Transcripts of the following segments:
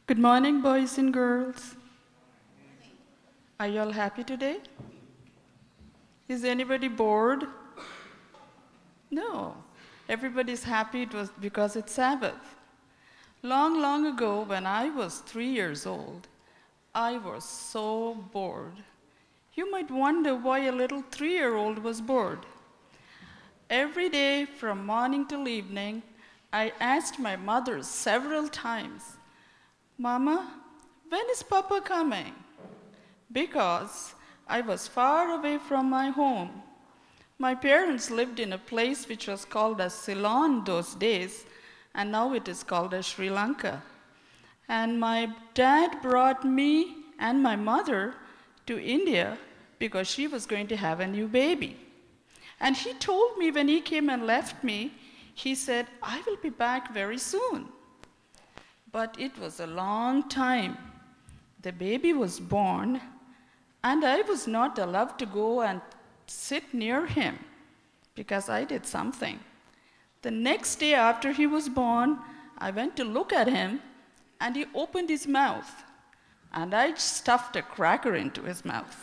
Good morning, boys and girls. Are you all happy today? Is anybody bored? No. Everybody's happy it was because it's Sabbath. Long, long ago, when I was 3 years old, I was so bored. You might wonder why a little 3-year-old was bored. Every day, from morning till evening, I asked my mother several times, "Mama, when is Papa coming?" Because I was far away from my home. My parents lived in a place which was called as Ceylon those days, and now it is called as Sri Lanka. And my dad brought me and my mother to India because she was going to have a new baby. And he told me when he came and left me, he said, "I will be back very soon." But it was a long time. The baby was born, and I was not allowed to go and sit near him because I did something. The next day after he was born, I went to look at him, and he opened his mouth, and I stuffed a cracker into his mouth.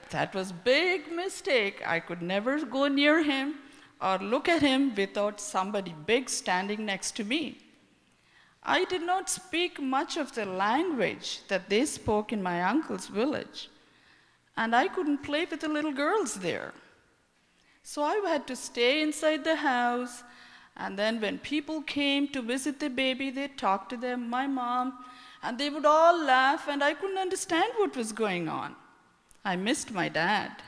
That was a big mistake. I could never go near him or look at him without somebody big standing next to me. I did not speak much of the language that they spoke in my uncle's village, and I couldn't play with the little girls there. So I had to stay inside the house, and then when people came to visit the baby, they'd talk to them, my mom, and they would all laugh, and I couldn't understand what was going on. I missed my dad,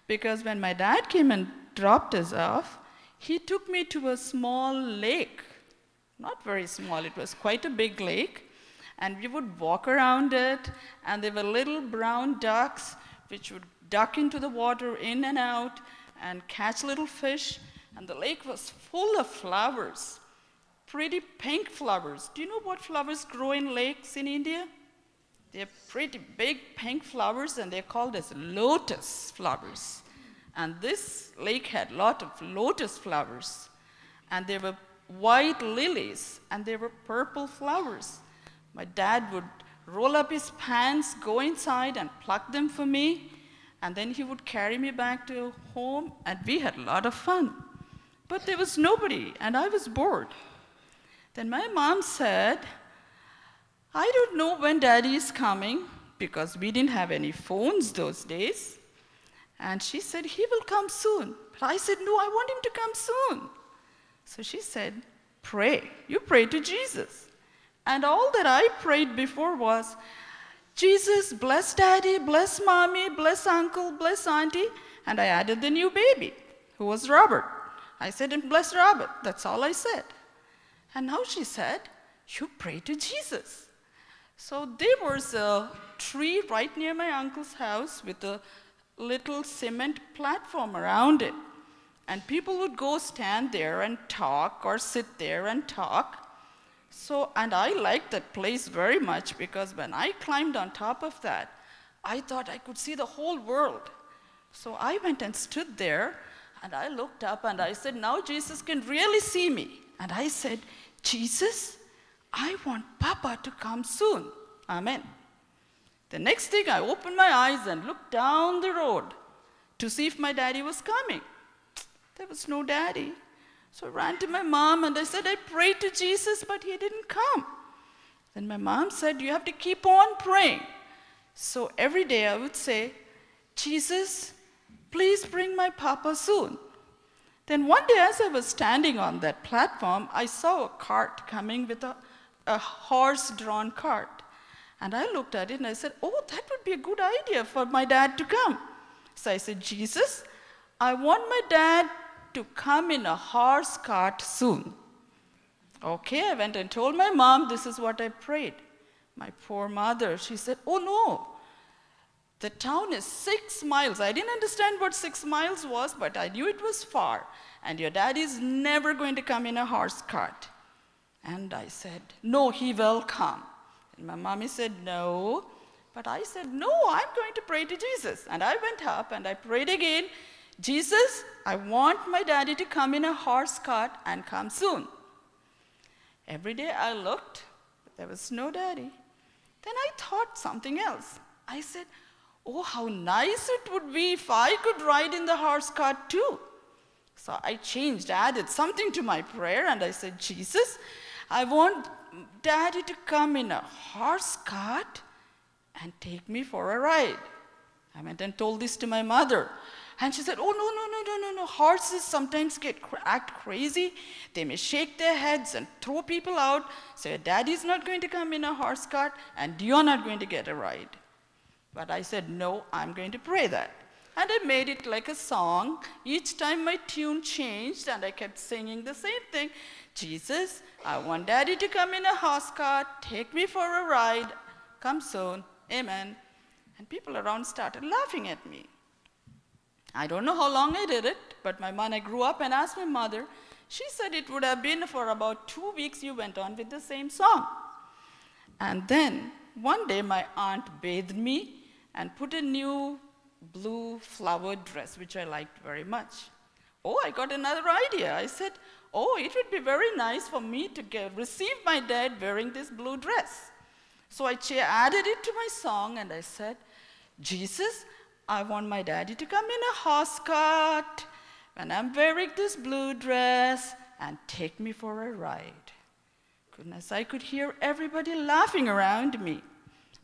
because when my dad came and dropped us off, he took me to a small lake. Not very small, it was quite a big lake, and we would walk around it, and there were little brown ducks which would duck into the water in and out and catch little fish, and the lake was full of flowers, pretty pink flowers. Do you know what flowers grow in lakes in India? They're pretty big pink flowers, and they're called as lotus flowers. And this lake had a lot of lotus flowers, and there were white lilies, and there were purple flowers. My dad would roll up his pants, go inside and pluck them for me, and then he would carry me back to home, and we had a lot of fun. But there was nobody, and I was bored. Then my mom said, "I don't know when Daddy is coming," because we didn't have any phones those days. And she said, "He will come soon." But I said, "No, I want him to come soon." So she said, "Pray. You pray to Jesus." And all that I prayed before was, "Jesus, bless Daddy, bless Mommy, bless Uncle, bless Auntie." And I added the new baby, who was Robert. I said, "And bless Robert." That's all I said. And now she said, "You pray to Jesus." So there was a tree right near my uncle's house with a little cement platform around it. And people would go stand there and talk or sit there and talk. And I liked that place very much because when I climbed on top of that, I thought I could see the whole world. So I went and stood there, and I looked up and I said, "Now Jesus can really see me." And I said, "Jesus, I want Papa to come soon. Amen." The next thing, I opened my eyes and looked down the road to see if my daddy was coming. There was no daddy. So I ran to my mom and I said, "I prayed to Jesus, but he didn't come." Then my mom said, "You have to keep on praying." So every day I would say, "Jesus, please bring my Papa soon." Then one day as I was standing on that platform, I saw a cart coming with a horse-drawn cart. And I looked at it and I said, "Oh, that would be a good idea for my dad to come." So I said, "Jesus, I want my dad to come in a horse cart soon." Okay, I went and told my mom this is what I prayed. My poor mother, she said, "Oh no, the town is 6 miles. I didn't understand what 6 miles was, but I knew it was far. And your dad is never going to come in a horse cart." And I said, "No, he will come." And my mommy said, "No." But I said, "No, I'm going to pray to Jesus." And I went up and I prayed again, "Jesus, I want my daddy to come in a horse cart and come soon." Every day I looked, but There was no daddy. Then I thought something else. I said, oh, how nice it would be if I could ride in the horse cart too. So I changed, added something to my prayer, and I said, Jesus, I want Daddy to come in a horse cart and take me for a ride. I went and told this to my mother. And she said, oh, no. Horses sometimes act crazy. They may shake their heads and throw people out. So your daddy's not going to come in a horse cart, and you're not going to get a ride. But I said, no, I'm going to pray that. And I made it like a song. Each time my tune changed, and I kept singing the same thing. Jesus, I want Daddy to come in a horse cart, take me for a ride. Come soon, amen. And people around started laughing at me. I don't know how long I did it, but when I grew up and asked my mother, she said it would have been for about 2 weeks you went on with the same song. And then one day my aunt bathed me and put a new blue flowered dress, which I liked very much. Oh, I got another idea. I said, oh, it would be very nice for me to receive my dad wearing this blue dress. So I added it to my song, and I said, Jesus, I want my daddy to come in a horse cart when I'm wearing this blue dress and take me for a ride. Goodness, I could hear everybody laughing around me.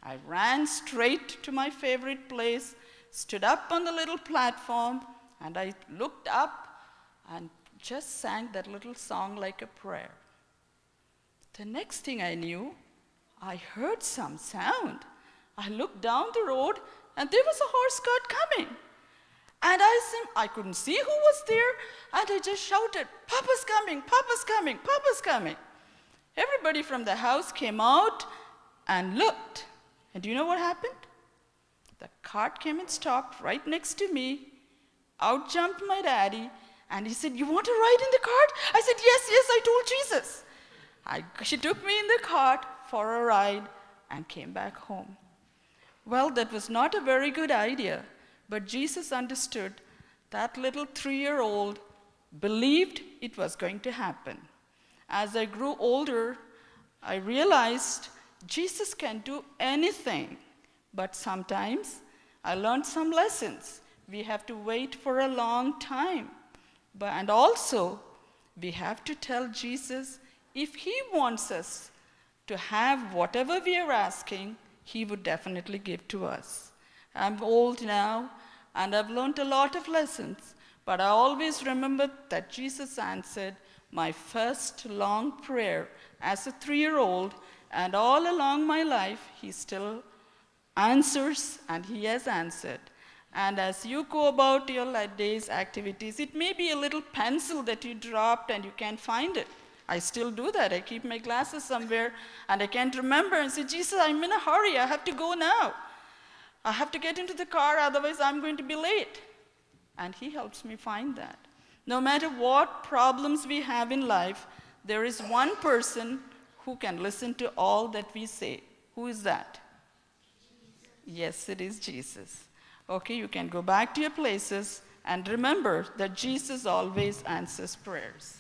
I ran straight to my favorite place, stood up on the little platform, and I looked up and just sang that little song like a prayer. The next thing I knew, I heard some sound. I looked down the road, and there was a horse cart coming. And I couldn't see who was there, and I just shouted, Papa's coming, Papa's coming, Papa's coming. Everybody from the house came out and looked. And do you know what happened? The cart came and stopped right next to me. Out jumped my daddy, and he said, you want to ride in the cart? I said, yes, I told Jesus. She took me in the cart for a ride and came back home. Well, that was not a very good idea, but Jesus understood that little 3-year-old believed it was going to happen. As I grew older, I realized Jesus can do anything, but sometimes I learned some lessons. We have to wait for a long time, and also we have to tell Jesus if he wants us to have whatever we are asking, he would definitely give to us. I'm old now, and I've learned a lot of lessons, but I always remember that Jesus answered my first long prayer as a 3-year-old, and all along my life, he still answers, and he has answered. And as you go about your day's activities, it may be a little pencil that you dropped and you can't find it. I still do that. I keep my glasses somewhere, and I can't remember, and say, Jesus, I'm in a hurry. I have to go now. I have to get into the car, otherwise I'm going to be late. And he helps me find that. No matter what problems we have in life, there is one person who can listen to all that we say. Who is that? Yes, it is Jesus. Okay, you can go back to your places and remember that Jesus always answers prayers.